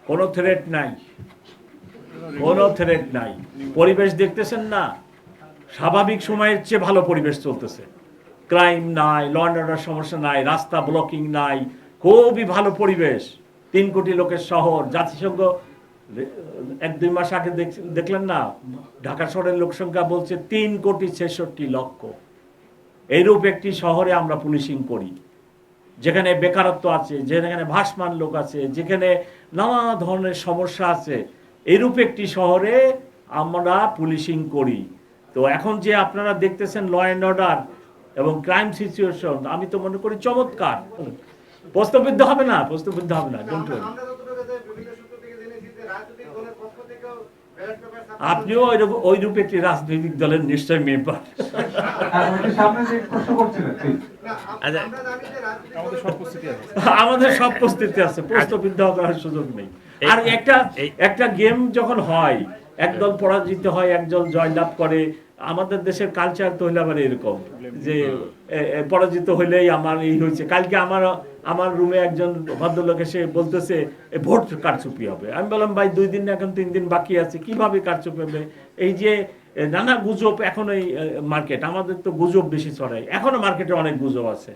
কোনো থ্রেট নাই, কোনো থ্রেট নাই। পরিবেশ দেখতেছেন না, স্বাভাবিক সময়ের চেয়ে ভালো পরিবেশ চলতেছে। ক্রাইম নাই, ল অ্যান্ড অর্ডার সমস্যা নাই, রাস্তা ব্লকিং নাই, খুবই ভালো পরিবেশ। 3 কোটি লোকের শহর। জাতিসংঘ 1-2 মাস আগে দেখলেন না, ঢাকা শহরের লোক সংখ্যা বলছে 3,66,00,000। এইরূপ একটি শহরে আমরা পুলিশিং করি, যেখানে বেকারত্ব আছে, যেখানে ভাসমান লোক আছে, যেখানে নানা ধরনের সমস্যা আছে, এইরূপ একটি শহরে আমরা পুলিশিং করি। তো এখন যে আপনারা দেখতেছেন ল অ্যান্ড অর্ডার এবং ক্রাইম সিচুয়েশন, আমি তো মনে করি চমৎকার। প্রশ্নবিদ্ধ হবে না, প্রশ্নবিদ্ধ হবে না, ডোন্ট ওয়ারি। আপনিও ওই রূপে একটি রাজনৈতিক দলের নিশ্চয় মেম্বার। আমাদের সব প্রস্তুতি আছে, প্রশ্নবিদ্ধ করার সুযোগ নেই। আর একটা গেম যখন হয়, একদল পরাজিত হয়, একদল জয়লাভ করে, আমাদের দেশের কালচার তো হইলে আবার এরকম যে পরাজিত হইলেই আমার এই হয়েছে। কালকে আমার রুমে একজন ভদ্রলোক এসে বলতেছে ভোট কারচুপি হবে। আমি বললাম ভাই 2 দিন এখন 3 দিন বাকি আছে, কিভাবে কারচুপি হবে? এই যে নানা গুজব এখন এই মার্কেট, আমাদের তো গুজব বেশি ছড়ায়, এখনো মার্কেটে অনেক গুজব আছে।